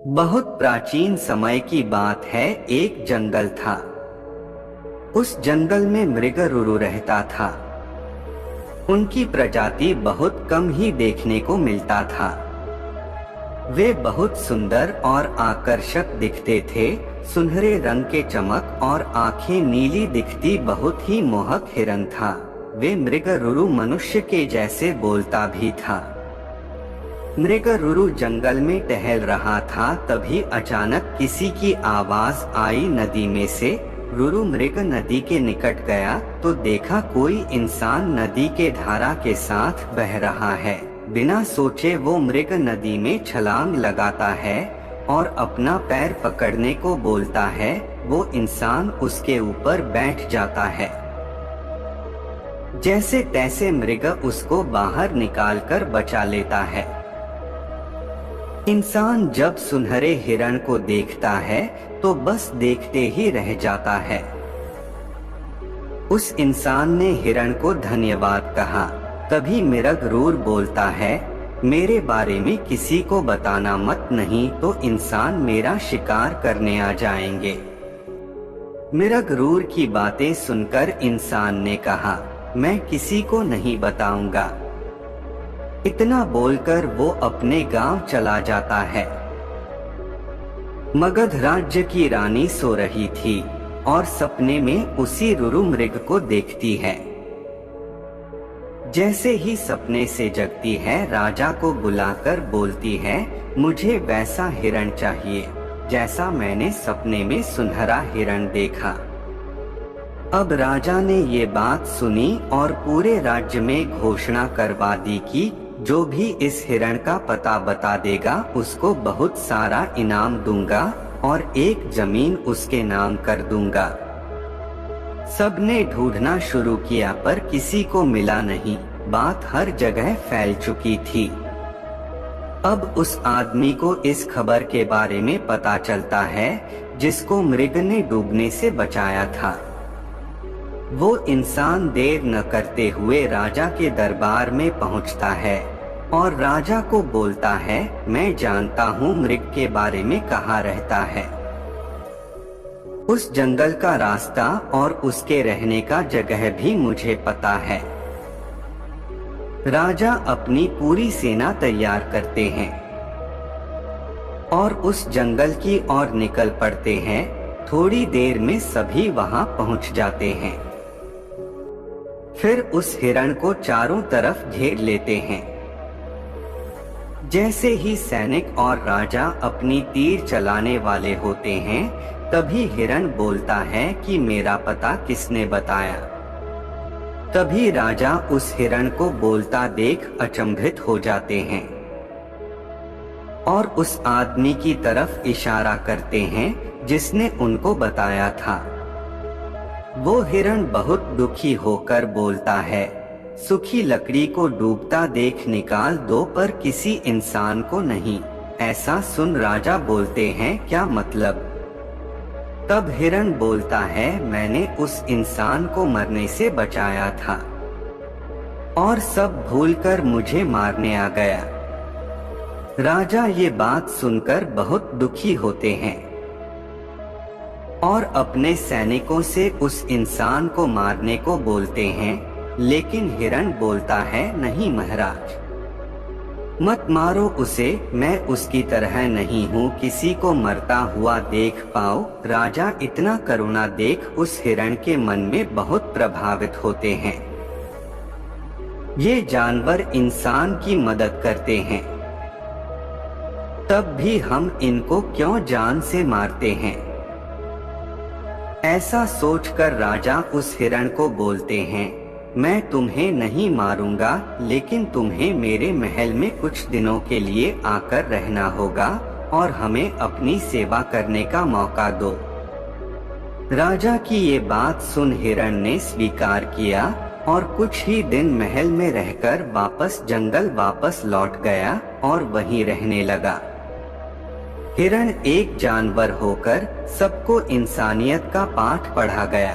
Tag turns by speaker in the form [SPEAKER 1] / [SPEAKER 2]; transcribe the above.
[SPEAKER 1] बहुत प्राचीन समय की बात है। एक जंगल था। उस जंगल में मृगरुरु रहता था। उनकी प्रजाति बहुत कम ही देखने को मिलता था। वे बहुत सुंदर और आकर्षक दिखते थे। सुनहरे रंग के चमक और आंखें नीली दिखती बहुत ही मोहक हिरन था। वे मृगरुरु मनुष्य के जैसे बोलता भी था। मृगरुरु जंगल में टहल रहा था, तभी अचानक किसी की आवाज आई नदी में से। रुरु मृग नदी के निकट गया तो देखा कोई इंसान नदी के धारा के साथ बह रहा है। बिना सोचे वो मृग नदी में छलांग लगाता है और अपना पैर पकड़ने को बोलता है। वो इंसान उसके ऊपर बैठ जाता है। जैसे तैसे मृग उसको बाहर निकालकर बचा लेता है। इंसान जब सुनहरे हिरण को देखता है तो बस देखते ही रह जाता है। उस इंसान ने हिरण को धन्यवाद कहा। तभी मृगरुरु बोलता है, मेरे बारे में किसी को बताना मत, नहीं तो इंसान मेरा शिकार करने आ जाएंगे। मृगरुरु की बातें सुनकर इंसान ने कहा, मैं किसी को नहीं बताऊंगा। इतना बोलकर वो अपने गांव चला जाता है। मगध राज्य की रानी सो रही थी और सपने में उसी रुरु मृग को देखती है। जैसे ही सपने से जगती है, राजा को बुलाकर बोलती है, मुझे वैसा हिरण चाहिए जैसा मैंने सपने में सुनहरा हिरण देखा। अब राजा ने ये बात सुनी और पूरे राज्य में घोषणा करवा दी कि जो भी इस हिरण का पता बता देगा उसको बहुत सारा इनाम दूंगा और एक जमीन उसके नाम कर दूंगा। सबने ढूंढना शुरू किया पर किसी को मिला नहीं। बात हर जगह फैल चुकी थी। अब उस आदमी को इस खबर के बारे में पता चलता है जिसको मृग ने डूबने से बचाया था। वो इंसान देर न करते हुए राजा के दरबार में पहुंचता है और राजा को बोलता है, मैं जानता हूँ मृग के बारे में कहाँ रहता है। उस जंगल का रास्ता और उसके रहने का जगह भी मुझे पता है। राजा अपनी पूरी सेना तैयार करते हैं और उस जंगल की ओर निकल पड़ते हैं। थोड़ी देर में सभी वहां पहुंच जाते हैं। फिर उस हिरण को चारों तरफ घेर लेते हैं। जैसे ही सैनिक और राजा अपनी तीर चलाने वाले होते हैं, तभी हिरण बोलता है कि मेरा पता किसने बताया। तभी राजा उस हिरण को बोलता देख अचंभित हो जाते हैं और उस आदमी की तरफ इशारा करते हैं जिसने उनको बताया था। वो हिरण बहुत दुखी होकर बोलता है, सूखी लकड़ी को डूबता देख निकाल दो पर किसी इंसान को नहीं। ऐसा सुन राजा बोलते हैं, क्या मतलब? तब हिरण बोलता है, मैंने उस इंसान को मरने से बचाया था और सब भूलकर मुझे मारने आ गया। राजा ये बात सुनकर बहुत दुखी होते हैं और अपने सैनिकों से उस इंसान को मारने को बोलते हैं, लेकिन हिरण बोलता है, नहीं महाराज, मत मारो उसे, मैं उसकी तरह नहीं हूँ किसी को मरता हुआ देख पाओ। राजा इतना करुणा देख उस हिरण के मन में बहुत प्रभावित होते हैं। ये जानवर इंसान की मदद करते हैं, तब भी हम इनको क्यों जान से मारते हैं? ऐसा सोचकर राजा उस हिरण को बोलते हैं, मैं तुम्हें नहीं मारूंगा, लेकिन तुम्हें मेरे महल में कुछ दिनों के लिए आकर रहना होगा और हमें अपनी सेवा करने का मौका दो। राजा की ये बात सुन हिरण ने स्वीकार किया और कुछ ही दिन महल में रहकर वापस जंगल वापस लौट गया और वहीं रहने लगा। हिरण एक जानवर होकर सबको इंसानियत का पाठ पढ़ा गया।